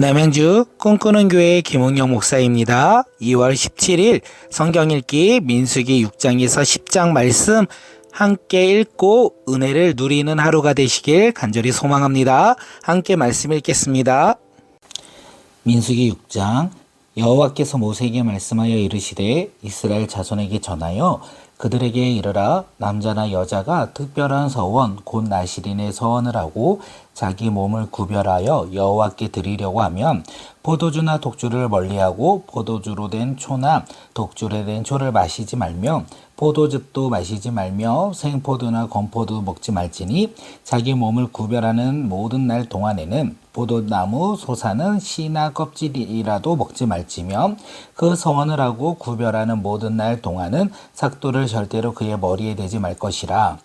남양주 꿈꾸는 교회 김웅영 목사입니다. 2월 17일 성경 읽기 민수기 6장에서 10장 말씀 함께 읽고 은혜를 누리는 하루가 되시길 간절히 소망합니다. 함께 말씀 읽겠습니다. 민수기 6장. 여호와께서 모세에게 말씀하여 이르시되 이스라엘 자손에게 전하여 그들에게 이르라. 남자나 여자가 특별한 서원 곧 나실인의 서원을 하고 자기 몸을 구별하여 여호와께 드리려고 하면 포도주나 독주를 멀리하고 포도주로 된 초나 독주로 된 초를 마시지 말며 포도즙도 마시지 말며 생포도나 건포도 먹지 말지니 자기 몸을 구별하는 모든 날 동안에는 포도나무 솟아는 씨나 껍질이라도 먹지 말지며 그 서원을 하고 구별하는 모든 날 동안은 삭도를 절대로 그의 머리에 대지 말 것이라.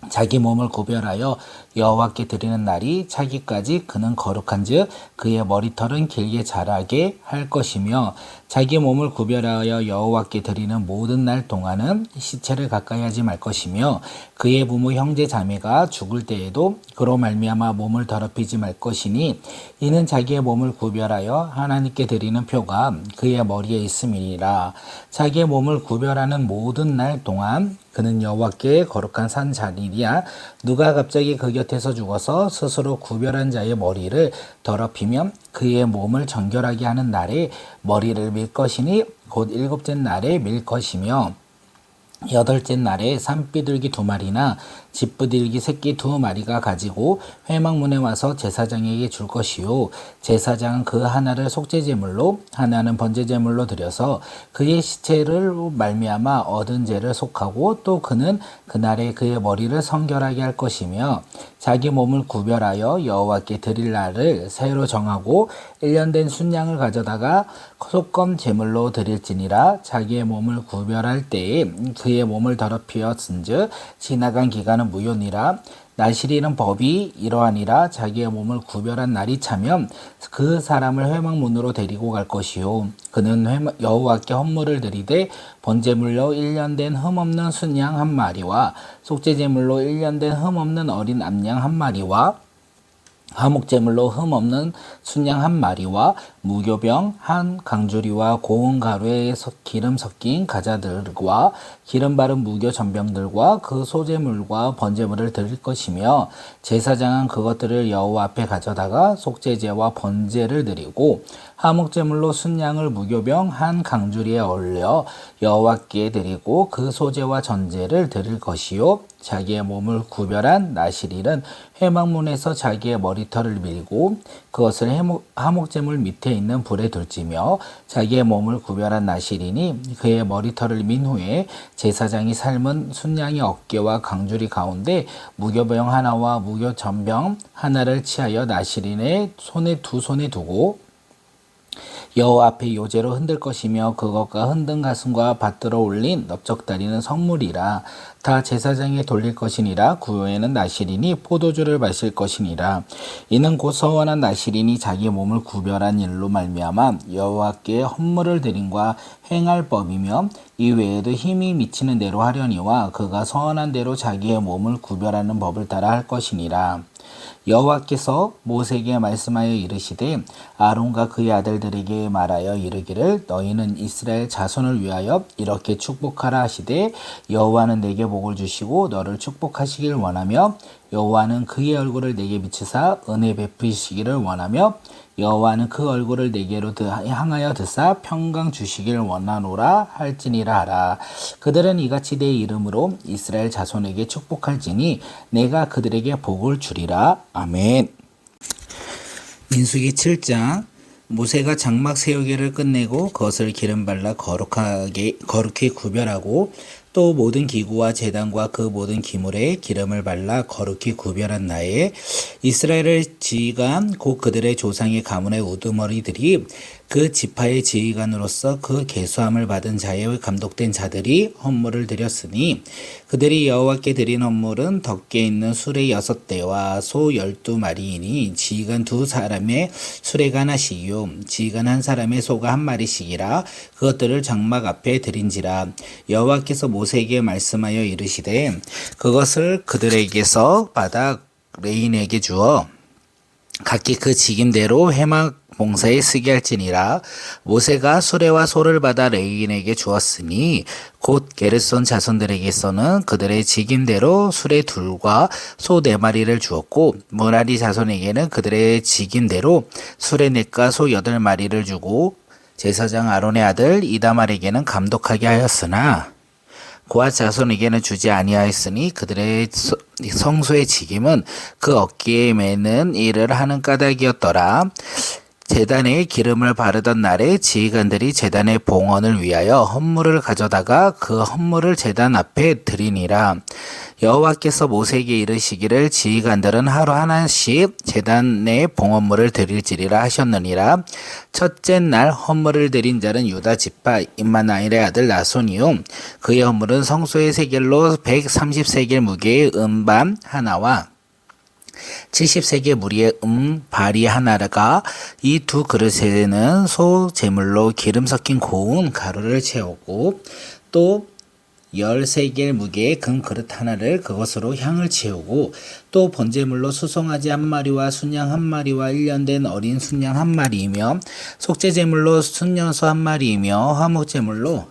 자기 몸을 구별하여 여호와께 드리는 날이 차기까지 그는 거룩한즉 그의 머리털은 길게 자라게 할 것이며 자기 몸을 구별하여 여호와께 드리는 모든 날 동안은 시체를 가까이 하지 말 것이며 그의 부모 형제 자매가 죽을 때에도 그로 말미암아 몸을 더럽히지 말 것이니 이는 자기의 몸을 구별하여 하나님께 드리는 표가 그의 머리에 있음이니라. 자기의 몸을 구별하는 모든 날 동안 그는 여호와께 거룩한 산 자리야. 누가 갑자기 그 곁에서 죽어서 스스로 구별한 자의 머리를 더럽히면 그의 몸을 정결하게 하는 날에 머리를 밀 것이니 곧 일곱째 날에 밀 것이며 여덟째 날에 산비둘기 2마리나 집비둘기 새끼 2마리가 가지고 회막문에 와서 제사장에게 줄 것이요 제사장은 그 하나를 속죄제물로 하나는 번제제물로 드려서 그의 시체를 말미암아 얻은 죄를 속하고 또 그는 그날에 그의 머리를 성결하게 할 것이며 자기 몸을 구별하여 여호와께 드릴 날을 새로 정하고 1년 된 순양을 가져다가 속검 제물로 드릴지니라. 자기의 몸을 구별할 때에 그의 몸을 더럽히었은즉 지나간 기간은 무효니라. 나실이는 법이 이러하니라. 자기의 몸을 구별한 날이 차면 그 사람을 회막문으로 데리고 갈 것이요 그는 여호와께 헌물을 드리되 번제물로 1년 된 흠없는 순양 1마리와 속죄제물로 1년 된 흠없는 어린 암양 1마리와 화목제물로 흠없는 순양 1마리와 무교병 한 강주리와 고운 가루에 기름 섞인 가자들과 기름 바른 무교 전병들과 그 소제물과 번제물을 드릴 것이며 제사장은 그것들을 여호와 앞에 가져다가 속죄제와 번제를 드리고 화목제물로 순양을 무교병 한 강주리에 올려 여호와께 드리고 그 소제와 전제를 드릴 것이요 자기의 몸을 구별한 나실일은 회막문에서 자기의 머리털을 밀고 그것을 화목제물 밑에 있는 불에 둘지며 자기의 몸을 구별한 나실이니 그의 머리털을 민 후에 제사장이 삶은 순양의 어깨와 강주리 가운데 무교병 하나와 무교 전병 하나를 치하여 나실인의 두 손에 두고 여호와 앞에 요제로 흔들 것이며 그것과 흔든 가슴과 받들어 올린 넓적다리는 성물이라. 다 제사장에 돌릴 것이니라. 그 후에는 나실인이 포도주를 마실 것이니라. 이는 곧 서원한 나실인이 자기 몸을 구별한 일로 말미암아 여호와께 헌물을 드림과 행할 법이며 이 외에도 힘이 미치는 대로 하려니와 그가 서원한 대로 자기의 몸을 구별하는 법을 따라 할 것이니라. 여호와께서 모세에게 말씀하여 이르시되 아론과 그의 아들들에게 말하여 이르기를 너희는 이스라엘 자손을 위하여 이렇게 축복하라 하시되 여호와는 내게 복을 주시고 너를 축복하시길 원하며 여호와는 그의 얼굴을 내게 비추사 은혜 베푸시기를 원하며 여호와는 그 얼굴을 내게로 향하여 드사 평강 주시길 원하노라 할지니라 하라. 그들은 이같이 내 이름으로 이스라엘 자손에게 축복할지니 내가 그들에게 복을 주리라. 아멘. 민수기 7장. 모세가 장막 세우기를 끝내고 그것을 기름 발라 거룩히 구별하고 또 모든 기구와 제단과 그 모든 기물에 기름을 발라 거룩히 구별한 나에 이스라엘의 지휘관 곧 그들의 조상의 가문의 우두머리들이 그 지파의 지휘관으로서 그 계수함을 받은 자에 감독된 자들이 헌물을 드렸으니 그들이 여호와께 드린 헌물은 덕계에 있는 수레 6대와 소 12마리이니 지휘관 2사람의 수레가 하나씩이요 지휘관 1사람의 소가 1마리씩이라. 그것들을 장막 앞에 드린지라. 여호와께서 모세에게 말씀하여 이르시되 그것을 그들에게서 받아 레인에게 주어 각기 그 직임대로 회막 봉사에 쓰게 할지니라. 모세가 수레와 소를 받아 레위인에게 주었으니 곧 게르손 자손들에게서는 그들의 직임대로 수레 둘과 소 네 마리를 주었고 므라리 자손에게는 그들의 직임대로 수레 넷과 소 여덟 마리를 주고 제사장 아론의 아들 이다말에게는 감독하게 하였으나 고앗 자손에게는 주지 아니하였으니 그들의 성소의 직임은 그 어깨에 매는 일을 하는 까닭이었더라. 제단에 기름을 바르던 날에 지휘관들이 제단의 봉헌을 위하여 헌물을 가져다가 그 헌물을 제단 앞에 드리니라. 여호와께서 모세에게 이르시기를 지휘관들은 하루 하나씩 제단의 봉헌물을 드릴지리라 하셨느니라. 첫째 날 헌물을 드린 자는 유다 지파 임마나엘의 아들 나손이요 그의 헌물은 성소의 세겔로 130세겔 무게의 은반 하나와 70세겔 무리의 발이 하나가 이 두 그릇에는 소 제물로 기름 섞인 고운 가루를 채우고 또 10세겔 무게의 금 그릇 하나를 그것으로 향을 채우고 또 번제물로 수송아지 한 마리와 순양 한 마리와 1년 된 어린 순양 한 마리이며 속죄제물로 순년소 한 마리이며 화목제물로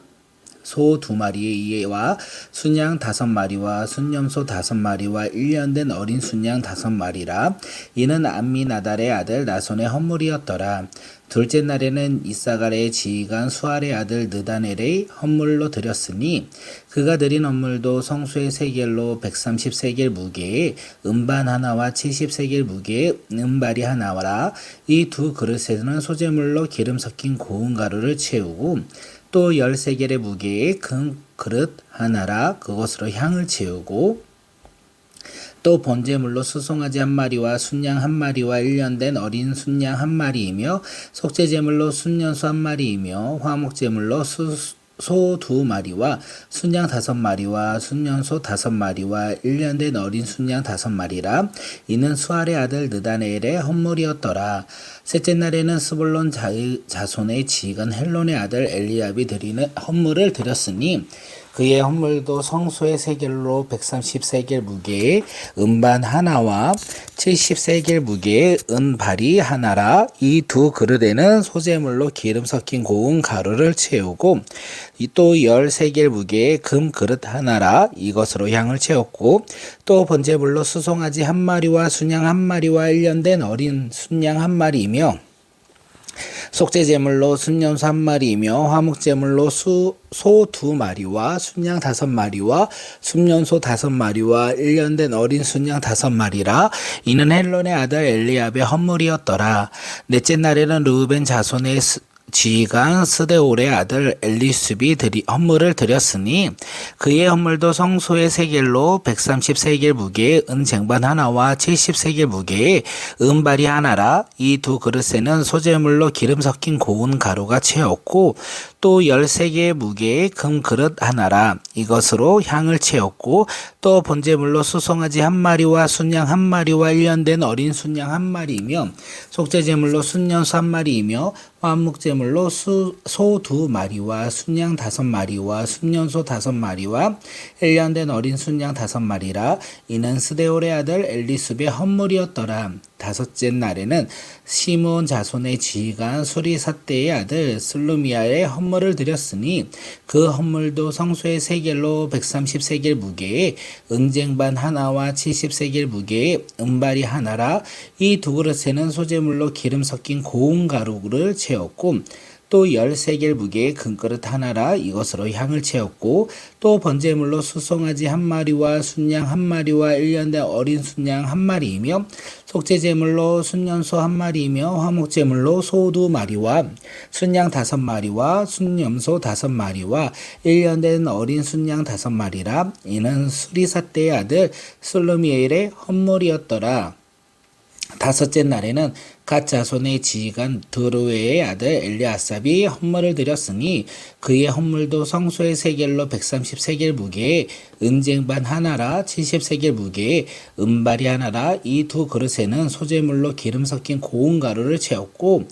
소 2마리와 순양 5마리와 순염소 5마리와 1년 된 어린 순양 5마리라. 이는 암미나달의 아들 나손의 헌물이었더라. 둘째 날에는 이사갈의 지휘관 수알의 아들 느다넬의 헌물로 드렸으니 그가 드린 헌물도 성소의 세겔로 130세겔 무게의 은반 하나와 70세겔 무게의 은발이 하나라. 이 두 그릇에는 소제물로 기름 섞인 고운 가루를 채우고 또 10세겔의 무게의 금 그릇 하나라 그것으로 향을 채우고 또 번제물로 수송아지 한 마리와 순양 한 마리와 1년 된 어린 순양 한 마리이며 속죄제물로 순년소 한 마리이며 화목제물로 소 2마리와 순양 5마리와 순년소 5마리와 1년 된 어린 순양 5마리라. 이는 수알의 아들 느다넬의 헌물이었더라. 셋째 날에는 스불론 자손의 지휘관 헬론의 아들 엘리압이 드리는 헌물을 드렸으니 그의 헌물도 성소의 세겔로 130세겔 무게의 은반 하나와 70세겔 무게의 은발이 하나라. 이 두 그릇에는 소제물로 기름 섞인 고운 가루를 채우고 또 10세겔 무게의 금 그릇 하나라. 이것으로 향을 채웠고 또 번제물로 수송아지 한 마리와 순양 한 마리와 1년 된 어린 순양 한 마리이며 속죄제물로 순염소 한 마리이며 화목제물로 소 2마리와 순양 5마리와 순년소 5마리와 1년 된 어린 순양 5마리라. 이는 헬론의 아들 엘리압의 헌물이었더라. 넷째 날에는 르우벤 자손의 지휘관 스데올의 아들 엘리숲이 헌물을 드렸으니 그의 헌물도 성소의 세겔로 130세겔 무게의 은쟁반 하나와 70세겔 무게의 은발이 하나라. 이 두 그릇에는 소제물로 기름 섞인 고운 가루가 채웠고 또 10세겔 무게의 금 그릇 하나라. 이것으로 향을 채웠고 또 번제물로 수송아지 한 마리와 순양 한 마리와 1년 된 어린 순양 한 마리이며 속죄제물로 순년소 한 마리이며 화목제물로 소 2마리와 순양 5마리와 순년소 5마리와 1년 된 어린 순양 5마리라. 이는 스데올의 아들 엘리숲의 헌물이었더라. 다섯째 날에는 시므온 자손의 지휘관 수리사대의 아들 슬루미아의 헌물을 드렸으니 그 헌물도 성소의 세겔로 130세겔 무게의 은쟁반 하나와 70세겔 무게의 은발이 하나라. 이 두 그릇에는 소제물로 기름 섞인 고운 가루를 채웠고 또 10세겔 무게의 금그릇 하나라. 이것으로 향을 채웠고 또 번제물로 수송아지 한 마리와 순양 한 마리와 1년 된 어린 순양 한 마리이며 속죄제물로 순년소 한 마리이며 화목제물로 소 2마리와 순양 5마리와 순염소 5마리와 1년 된 어린 순양 5마리라. 이는 수리사대의 아들 슬루미엘의 헌물이었더라. 다섯째 날에는 갓 자손의 지휘관 드로웨의 아들 엘리아삽이 헌물을 드렸으니 그의 헌물도 성소의 세겔로 130세겔 무게의 은쟁반 하나라 70세겔 무게의 은발이 하나라. 이 두 그릇에는 소제물로 기름 섞인 고운 가루를 채웠고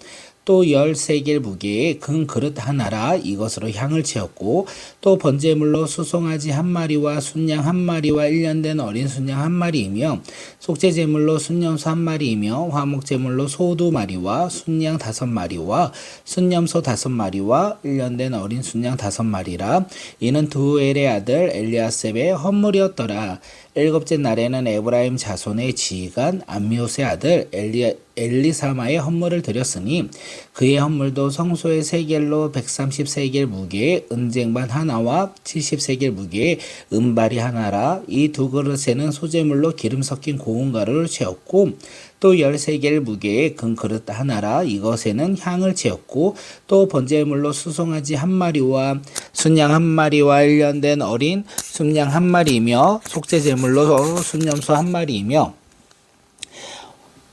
또 13길 무게의 금 그릇 하나라 이것으로 향을 채웠고 또 번제물로 수송아지 한 마리와 순양 한 마리와 1년 된 어린 순양 한 마리이며 속죄제물로 순염소 한 마리이며 화목제물로 소 2마리와 순양 5마리와 순염소 5마리와 1년 된 어린 순양 5마리라. 이는 두엘의 아들 엘리아셉의 헌물이었더라. 일곱째 날에는 에브라임 자손의 지휘관 암미옷의 아들 엘리사마의 헌물을 드렸으니 그의 헌물도 성소의 세겔로 130세겔 무게의 은쟁반 하나와 70세겔 무게의 은발이 하나라. 이 두 그릇에는 소재물로 기름 섞인 고운 가루를 채웠고 또 13겔 무게의 금 그릇 하나라 이것에는 향을 채웠고 또 번제물로 수송아지 한 마리와 순양 한 마리와 1년 된 어린 순양 한 마리이며 속죄제물로 순염소 한 마리이며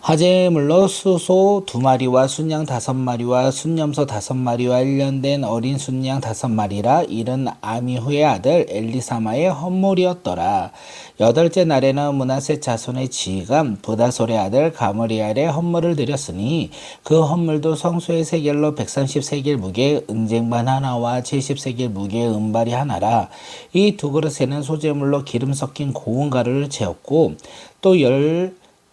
화제물로 수소 2마리와 순양 5마리와 순염소 5마리와 1년 된 어린 순양 5마리라. 이는 아미후의 아들 엘리사마의 헌물이었더라. 여덟째 날에는 므낫세 자손의 지휘관 브다솔의 아들 가므리엘의 헌물을 드렸으니 그 헌물도 성소의 세겔로 130세겔 무게의 은쟁반 하나와 70세겔 무게의 은발이 하나라. 이 두 그릇에는 소재물로 기름 섞인 고운 가루를 채웠고 또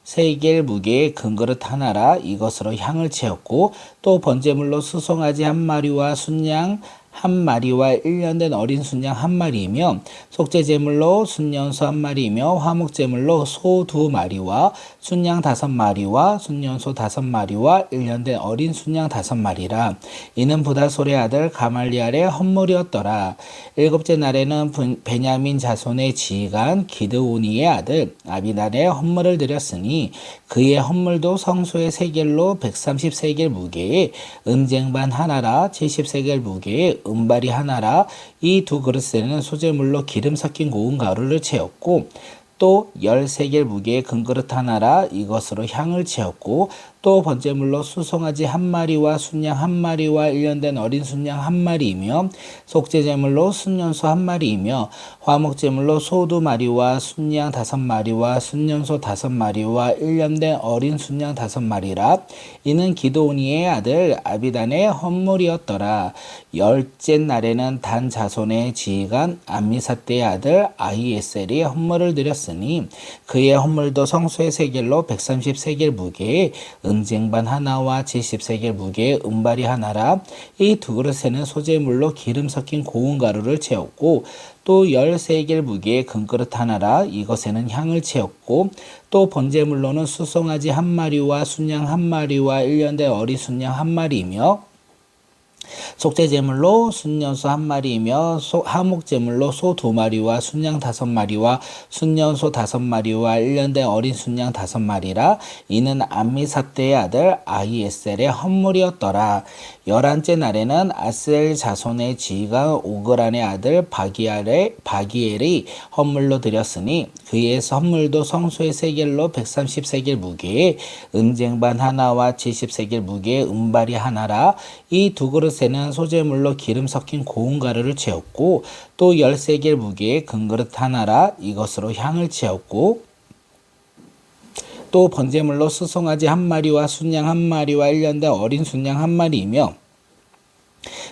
13겔 무게의 금그릇 하나라 이것으로 향을 채웠고 또 번제물로 수송아지 한 마리와 순양 한 마리와 1년 된 어린 순양 한 마리이며 속죄제물로 순년소 한 마리이며 화목제물로 소 2마리와 순양 5마리와 순년소 5마리와 1년 된 어린 순양 5마리라. 이는 부다솔의 아들 가말리알의 헌물이었더라. 일곱째 날에는 베냐민 자손의 지휘관 기드오니의 아들 아비단의 헌물을 드렸으니 그의 헌물도 성소의 세겔로 130세겔 무게의 은쟁반 하나라 70세겔 무게의 은발이 하나라. 이 두 그릇에는 소재물로 기름 섞인 고운 가루를 채웠고 또 13겔 무게의 금그릇 하나라 이것으로 향을 채웠고 또 번제물로 수송아지 한 마리와 순양 한 마리와 1년 된 어린 순양 한 마리이며 속죄제물로 순년소 한 마리이며 화목제물로 소 2마리와 순양 5마리와 순년소 5마리와 1년 된 어린 순양 5마리라. 이는 기드오니의 아들 아비단의 헌물이었더라. 열째 날에는 단 자손의 지휘관 암미사대의 아들 아히에셀이 헌물을 드렸으니 그의 헌물도 성소의 세겔로 130세겔 무게의 은쟁반 하나와 70세겔 무게의 은발이 하나라. 이 두 그릇에는 소재물로 기름 섞인 고운 가루를 채웠고 또 13겔 무게의 금그릇 하나라 이것에는 향을 채웠고 또 번제물로는 수송아지 한 마리와 순양 한 마리와 1년 된 어린 순양 한 마리이며 속죄제물로 순년소 한 마리이며 화목제물로 소 2마리와 순양 5마리와 순년소 5마리와 1년 된 어린 순양 5마리라. 이는 암미사대의 아들 아히에셀의 헌물이었더라. 11째 날에는 아셀 자손의 지휘관 오그란의 아들 바기엘이 헌물로 드렸으니 그의 헌물도 성소의 세겔로 130세겔 무게의 은쟁반 하나와 70세겔 무게의 은발이 하나라. 이 두 그릇에는 소재물로 기름 섞인 고운 가루를 채웠고 또 13겔 무게의 금그릇 하나라 이것으로 향을 채웠고 또 번제물로 수송아지 한 마리와 순양 한 마리와 1년 된 어린 순양 한 마리이며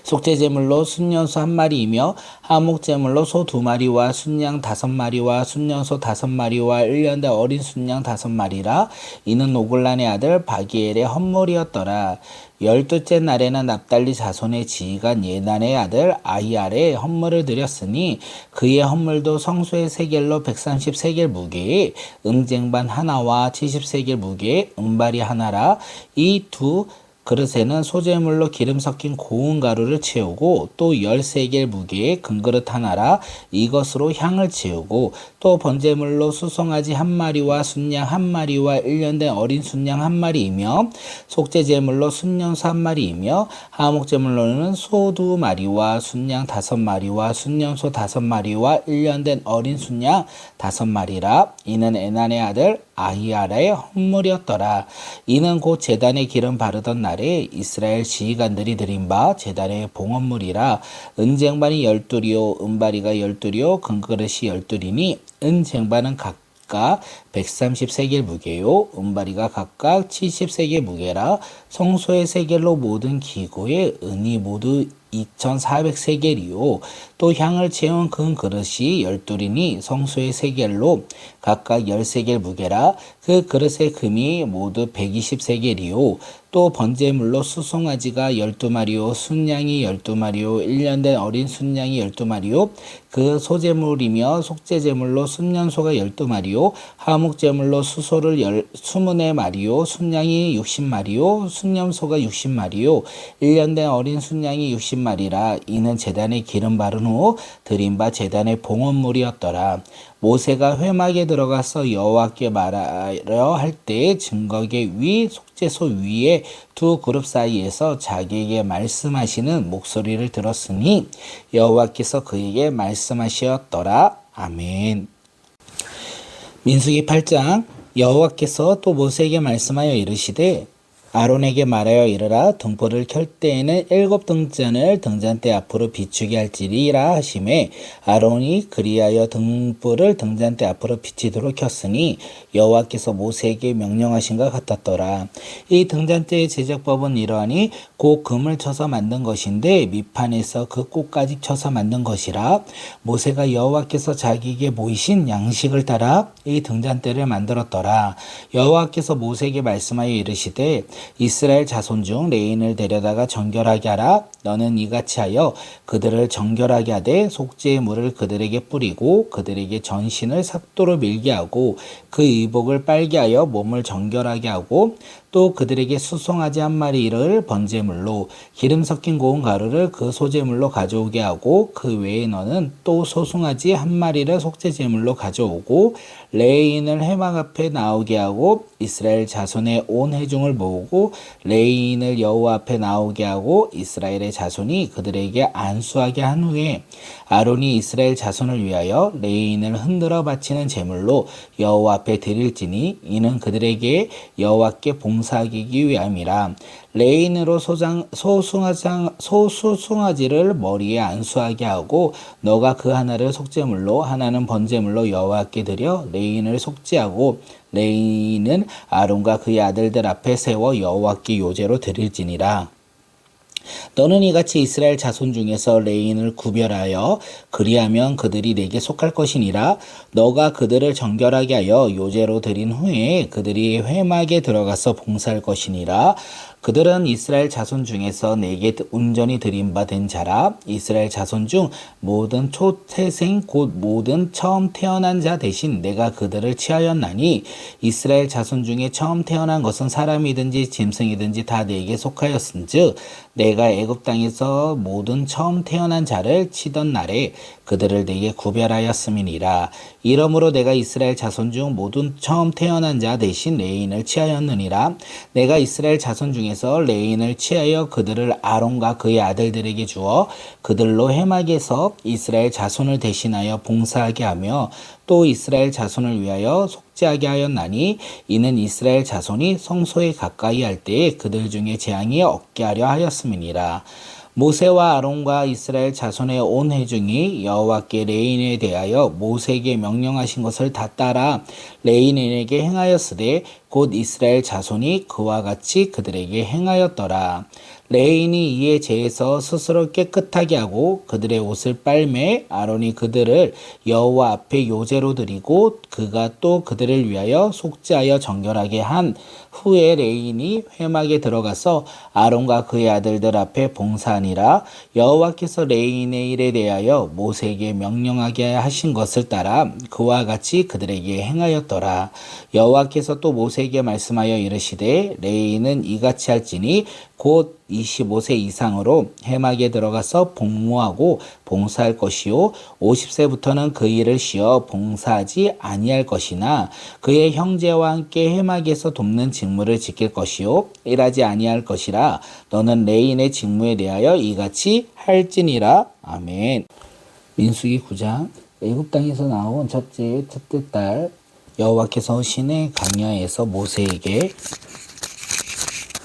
속죄제물로 순년소 한 마리이며 화목제물로 소 2마리와 순양 5마리와 순년소 5마리와 1년 된 어린 순양 5마리라. 이는 오글란의 아들 바기엘의 헌물이었더라. 12째 날에는 납달리 자손의 지휘관 예단의 아들 아히알의 헌물을 드렸으니 그의 헌물도 성소의 세겔로 130세겔 무게의 은쟁반 하나와 70세겔 무게의 은발이 하나라. 이 두 그릇에는 소재물로 기름 섞인 고운 가루를 채우고 또 13겔 무게의 금그릇 하나라 이것으로 향을 채우고 또 번제물로 수송아지 한 마리와 순양 한 마리와 1년 된 어린 순양 한 마리이며 속죄제물로 순년소 한 마리이며 화목제물로는 소 2마리와 순양 5마리와 순년소 5마리와 1년 된 어린 순양 5마리라. 이는 에난의 아들 아히알의 헌물이었더라. 이는 곧 제단에 기름 바르던 날에 이스라엘 지휘관들이 드린 바 제단의 봉헌물이라. 은쟁반이 12요 은바리가 12요 금그릇이 12이니 은쟁반은 각각 각각 130세겔 무게요. 은바리가 각각 70세겔 무게라. 성소의 세겔로 모든 기구의 은이 모두 2400세겔이요. 또 향을 채운 금 그릇이 12이니 성소의 세겔로 각각 10세겔 무게라. 그 그릇의 금이 모두 120세겔이요. 또 번제물로 수송아지가 12마리요, 순양이 12마리요, 1년 된 어린 순양이 12마리요, 그 소제물이며 속죄제물로 순년소가 12마리요, 하목제물로 수소를 24마리요, 순양이 60마리요, 순염소가 60마리요, 1년 된 어린 순양이 60마리라. 이는 제단에 기름 바른 후 드린 바 제단의 봉헌물이었더라. 모세가 회막에 들어가서 여호와께 말하려 할 때 증거계 위 속죄소 위에 두 그룹 사이에서 자기에게 말씀하시는 목소리를 들었으니 여호와께서 그에게 말씀하셨더라. 아멘. 민수기 8장. 여호와께서 또 모세에게 말씀하여 이르시되 아론에게 말하여 이르라. 등불을 켤 때에는 7 등잔을 등잔대 앞으로 비추게 할지니라 하시매 아론이 그리하여 등불을 등잔대 앞으로 비치도록 켰으니 여호와께서 모세에게 명령하신 것 같았더라. 이 등잔대의 제작법은 이러하니 곧 금을 쳐서 만든 것인데 밑판에서 그 꼭까지 쳐서 만든 것이라. 모세가 여호와께서 자기에게 보이신 양식을 따라 이 등잔대를 만들었더라. 여호와께서 모세에게 말씀하여 이르시되 이스라엘 자손 중 레인을 데려다가 정결하게 하라. 너는 이같이 하여 그들을 정결하게 하되 속죄의 물을 그들에게 뿌리고 그들에게 전신을 삭도로 밀게 하고 그 의복을 빨게 하여 몸을 정결하게 하고 또 그들에게 수송아지 한 마리를 번제물로 기름 섞인 고운 가루를 그 소제물로 가져오게 하고 그 외에 너는 또 소송아지 한 마리를 속죄제물로 가져오고 레인을 회막 앞에 나오게 하고 이스라엘 자손의 온 회중을 모으고 레인을 여호와 앞에 나오게 하고 이스라엘의 자손이 그들에게 안수하게 한 후에 아론이 이스라엘 자손을 위하여 레인을 흔들어 바치는 제물로 여호와 앞에 드릴지니 이는 그들에게 여호와께 봉사하기 위함이라. 레인으로 소수송아지를 머리에 안수하게 하고 너가 그 하나를 속죄물로 하나는 번제물로 여호와께 드려 레인을 속죄하고 레인은 아론과 그의 아들들 앞에 세워 여호와께 요제로 드릴지니라. 너는 이같이 이스라엘 자손 중에서 레인을 구별하여 그리하면 그들이 내게 속할 것이니라. 너가 그들을 정결하게 하여 요제로 드린 후에 그들이 회막에 들어가서 봉사할 것이니라. 그들은 이스라엘 자손 중에서 내게 온전히 드림받은 자라. 이스라엘 자손 중 모든 초태생 곧 모든 처음 태어난 자 대신 내가 그들을 취하였나니 이스라엘 자손 중에 처음 태어난 것은 사람이든지 짐승이든지 다 내게 속하였은즉 내가 애굽 땅에서 모든 처음 태어난 자를 치던 날에 그들을 내게 구별하였음이니라. 이러므로 내가 이스라엘 자손 중 모든 처음 태어난 자 대신 레인을 취하였느니라. 내가 이스라엘 자손 중에서 레인을 취하여 그들을 아론과 그의 아들들에게 주어 그들로 회막에서 이스라엘 자손을 대신하여 봉사하게 하며 또 이스라엘 자손을 위하여 속죄하게 하였나니 이는 이스라엘 자손이 성소에 가까이 할 때에 그들 중에 재앙이 없게 하려 하였음이니라. 모세와 아론과 이스라엘 자손의 온 회중이 여호와께 레인에 대하여 모세에게 명령하신 것을 다 따라 레인에게 행하였으되 곧 이스라엘 자손이 그와 같이 그들에게 행하였더라. 레인이 이에 제에서 스스로 깨끗하게 하고 그들의 옷을 빨매 아론이 그들을 여호와 앞에 요제로 드리고 그가 또 그들을 위하여 속죄하여 정결하게 한 후에 레인이 회막에 들어가서 아론과 그의 아들들 앞에 봉사하니라. 여호와께서 레인의 일에 대하여 모세에게 명령하게 하신 것을 따라 그와 같이 그들에게 행하였더라. 여호와께서 또 모세에게 말씀하여 이르시되 레인은 이같이 할지니 곧 25세 이상으로 회막에 들어가서 복무하고 봉사할 것이요 50세부터는 그 일을 쉬어 봉사하지 아니할 것이나 그의 형제와 함께 회막에서 돕는 직무를 지킬 것이요 일하지 아니할 것이라. 너는 레인의 직무에 대하여 이같이 할지니라. 아멘. 민수기 9장. 애굽 땅에서 나온 첫째 딸 여호와께서 시내 광야에서 모세에게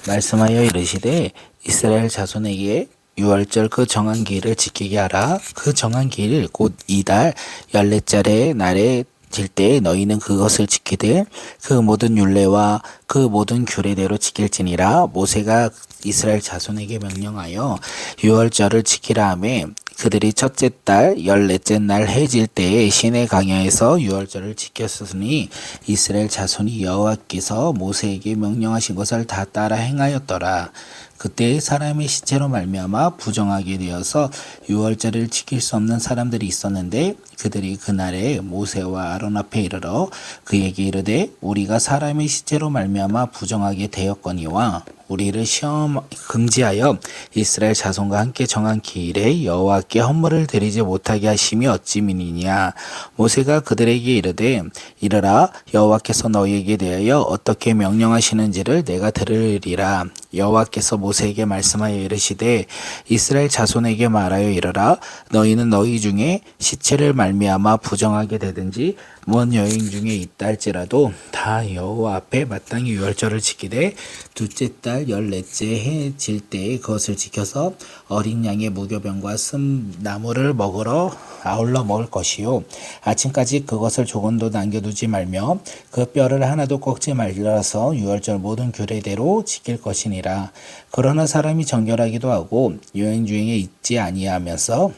말씀하여 이르시되 이스라엘 자손에게 유월절 그 정한 기일을 지키게 하라. 그 정한 기일 곧 이달 14째 날에 질 때 너희는 그것을 지키되 그 모든 율례와 그 모든 규례대로 지킬지니라. 모세가 이스라엘 자손에게 명령하여 유월절을 지키라 하매 그들이 첫째 달 14째 날 해질 때에 시내 광야에서 유월절을 지켰으니 이스라엘 자손이 여호와께서 모세에게 명령하신 것을 다 따라 행하였더라. 그때 사람의 시체로 말미암아 부정하게 되어서 유월절을 지킬 수 없는 사람들이 있었는데 그들이 그날에 모세와 아론 앞에 이르러 그에게 이르되 우리가 사람의 시체로 말미암아 부정하게 되었거니와 우리를 시험 금지하여 이스라엘 자손과 함께 정한 기일에 여호와께 헌물을 드리지 못하게 하심이 어찌미니냐. 모세가 그들에게 이르되 이르라 여호와께서 너희에게 대하여 어떻게 명령하시는지를 내가 들으리라. 여호와께서 모세에게 말씀하여 이르시되 이스라엘 자손에게 말하여 이르라 너희는 너희 중에 시체를 말미암아 부정하게 되든지 먼 여행 중에 있다 할지라도 다 여호와 앞에 마땅히 유월절을 지키되 둘째 달 14째 해 질 때에 그것을 지켜서 어린 양의 무교병과 슴나무를 먹으러 아울러 먹을 것이요 아침까지 그것을 조금도 남겨두지 말며 그 뼈를 하나도 꺾지 말라서 유월절 모든 규례대로 지킬 것이니라. 그러나 사람이 정결하기도 하고 여행 중에 있지 아니하면서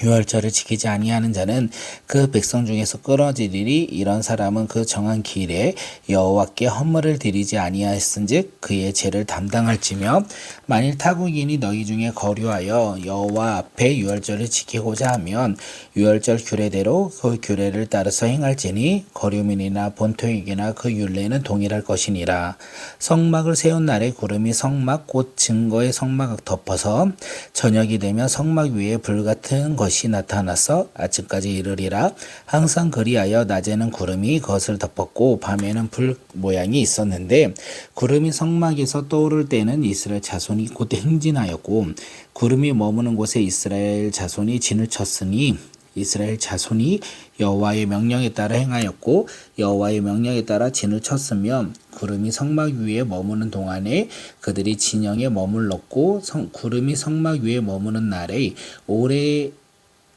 유월절을 지키지 아니하는 자는 그 백성 중에서 끊어지리니 이런 사람은 그 정한 기일에 여호와께 헌물을 드리지 아니하였은즉 그의 죄를 담당할지며 만일 타국인이 너희 중에 거류하여 여호와 앞에 유월절을 지키고자 하면 유월절 규례대로 그 규례를 따라서 행할지니 거류민이나 본토에게나 그 율례는 동일할 것이니라. 성막을 세운 날에 구름이 성막 곧 증거의 성막을 덮어서 저녁이 되면 성막 위에 불같은 것이 나타나서 아침까지 이르리라. 항상 그리하여 낮에는 구름이 그것을 덮었고 밤에는 불 모양이 있었는데 구름이 성막에서 떠오를 때는 이스라엘 자손이 곧 행진하였고 구름이 머무는 곳에 이스라엘 자손이 진을 쳤으니 이스라엘 자손이 여호와의 명령에 따라 행하였고 여호와의 명령에 따라 진을 쳤으며 구름이 성막 위에 머무는 동안에 그들이 진영에 머물렀고 구름이 성막 위에 머무는 날에 오래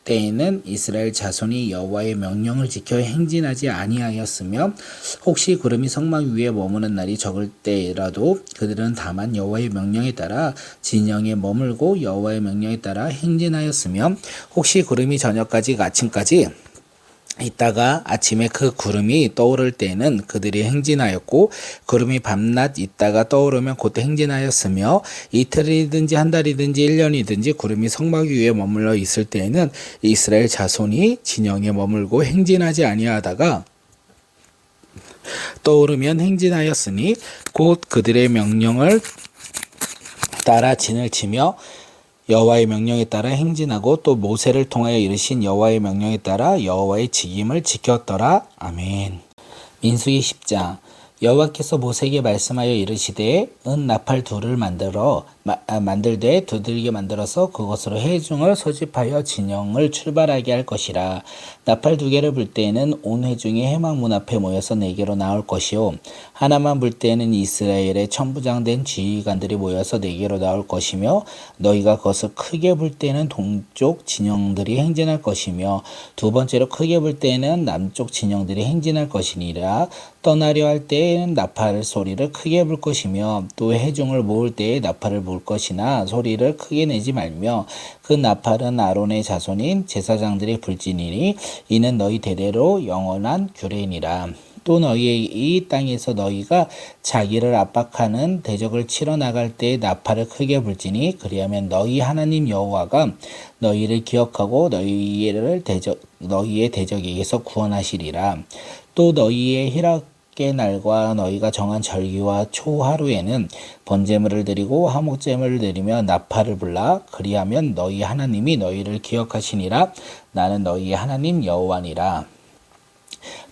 때에는 이스라엘 자손이 여호와의 명령을 지켜 행진하지 아니하였으며 혹시 구름이 성막 위에 머무는 날이 적을 때라도 그들은 다만 여호와의 명령에 따라 진영에 머물고 여호와의 명령에 따라 행진하였으며 혹시 구름이 저녁까지 아침까지 있다가 아침에 그 구름이 떠오를 때에는 그들이 행진하였고 구름이 밤낮 있다가 떠오르면 곧 행진하였으며 이틀이든지 한 달이든지 1년이든지 구름이 성막 위에 머물러 있을 때에는 이스라엘 자손이 진영에 머물고 행진하지 아니하다가 떠오르면 행진하였으니 곧 그들의 명령을 따라 진을 치며 여호와의 명령에 따라 행진하고 또 모세를 통하여 이르신 여호와의 명령에 따라 여호와의 직임을 지켰더라. 아멘. 민수기 10장. 여호와께서 모세에게 말씀하여 이르시되 은 나팔 둘을 만들되 두들게 만들어서 그것으로 회중을 소집하여 진영을 출발하게 할 것이라. 나팔 두 개를 불 때에는 온 회중이 회막 문 앞에 모여서 네개로 나올 것이요 하나만 불 때에는 이스라엘의 천부장된 지휘관들이 모여서 네개로 나올 것이며 너희가 그것을 크게 불 때에는 동쪽 진영들이 행진할 것이며 두 번째로 크게 불 때에는 남쪽 진영들이 행진할 것이니라. 떠나려 할 때에는 나팔 소리를 크게 불 것이며 또 회중을 모을 때에 나팔을 불 것이나 소리를 크게 내지 말며 그 나팔은 아론의 자손인 제사장들이 불지니니 이는 너희 대대로 영원한 규례니라. 또 너희의 이 땅에서 너희가 자기를 압박하는 대적을 치러 나갈 때에 나팔을 크게 불지니 그리하면 너희 하나님 여호와가 너희를 기억하고 너희의 대적에게서 구원하시리라. 또 너희의 희락의 날과 너희가 정한 절기와 초하루에는 번제물을 드리고 화목제물을 드리며 나팔을 불라. 그리하면 너희 하나님이 너희를 기억하시니라. 나는 너희의 하나님 여호와니라.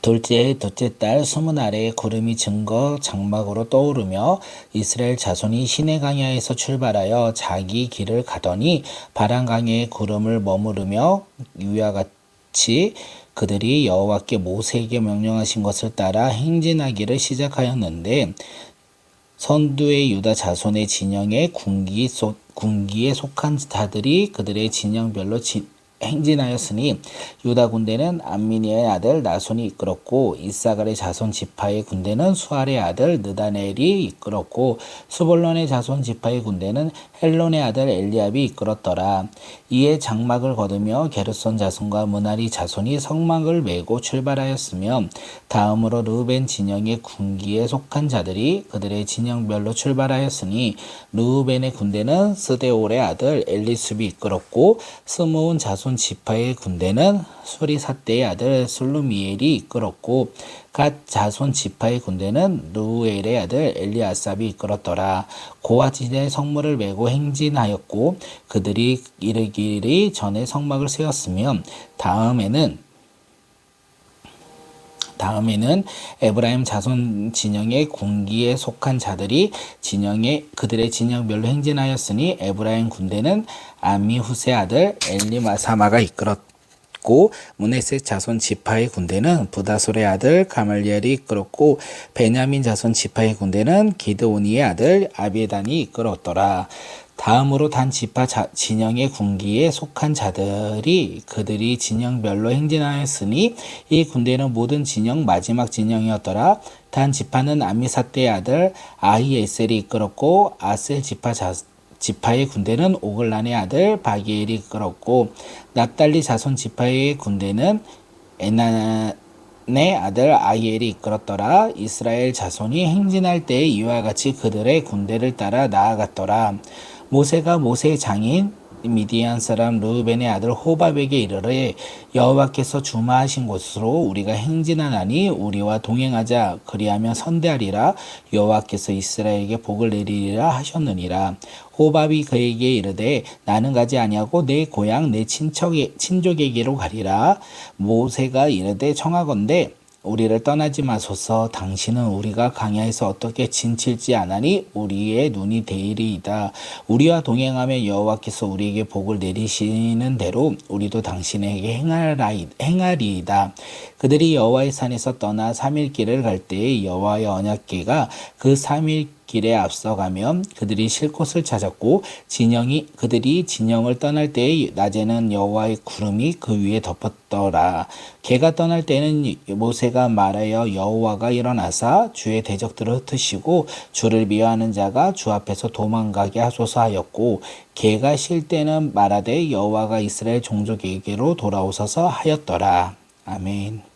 둘째 달 20날에 구름이 증거 장막으로 떠오르며 이스라엘 자손이 시내 광야에서 출발하여 자기 길을 가더니 바란 광야에 구름을 머무르며 이와 같이 그들이 여호와께 모세에게 명령하신 것을 따라 행진하기를 시작하였는데 선두의 유다 자손의 진영의 군기에 속한 자들이 그들의 진영별로 행진하였으니 유다 군대는 암미니의 아들 나손이 이끌었고 이사갈의 자손 지파의 군대는 수알의 아들 느다넬이 이끌었고 스볼론의 자손 지파의 군대는 헬론의 아들 엘리압이 이끌었더라. 이에 장막을 거두며 게르손 자손과 므나리 자손이 성막을 메고 출발하였으며 다음으로 르우벤 진영의 군기에 속한 자들이 그들의 진영별로 출발하였으니 르우벤의 군대는 스데올의 아들 엘리숲이 이끌었고 스므온 자손 지파의 군대는 수리사대의 아들 슬루미엘이 이끌었고 갓 자손 지파의 군대는 루엘의 아들 엘리아삽이 이끌었더라. 고아진의 성물을 메고 행진하였고 그들이 이르기를 전에 성막을 세웠으며 다음에는 에브라임 자손 진영의 군기에 속한 자들이 그들의 진영별로 행진하였으니 에브라임 군대는 아미후세 아들 엘리마사마가 이끌었고 므네셋 자손 지파의 군대는 부다솔의 아들 가말리엘이 이끌었고 베냐민 자손 지파의 군대는 기드오니의 아들 아비단이 이끌었더라. 다음으로 단 지파 진영의 군기에 속한 자들이 그들이 진영별로 행진하였으니 이 군대는 모든 진영 마지막 진영이었더라. 단 지파는 암미사대의 아들 아히에셀이 이끌었고 아셀 지파의 군대는 오글란의 아들 바기엘이 이끌었고 납달리 자손 지파의 군대는 에난의 아들 아히엘이 이끌었더라. 이스라엘 자손이 행진할 때에 이와 같이 그들의 군대를 따라 나아갔더라. 모세가 모세의 장인 미디안 사람 르우벤의 아들 호밥에게 이르되 여호와께서 주마하신 곳으로 우리가 행진하나니 우리와 동행하자. 그리하면 선대하리라. 여호와께서 이스라엘에게 복을 내리리라 하셨느니라. 호밥이 그에게 이르되 나는 가지 아니하고 내 고향 내 친족에게로 가리라. 모세가 이르되 청하건대 우리를 떠나지 마소서. 당신은 우리가 광야에서 어떻게 진칠지 아나니 우리의 눈이 대리이다. 우리와 동행하며 여호와께서 우리에게 복을 내리시는 대로 우리도 당신에게 행하리이다. 그들이 여호와의 산에서 떠나 3일 길을 갈 때에 여호와의 언약궤가 그 3일 길에 앞서가면 그들이 쉴 곳을 찾았고 그들이 진영을 떠날 때에 낮에는 여호와의 구름이 그 위에 덮었더라. 걔가 떠날 때는 모세가 말하여 여호와가 일어나사 주의 대적들을 흩으시고 주를 미워하는 자가 주 앞에서 도망가게 하소서 하였고 걔가 쉴 때는 말하되 여호와가 이스라엘 종족에게로 돌아오소서 하였더라. 아멘.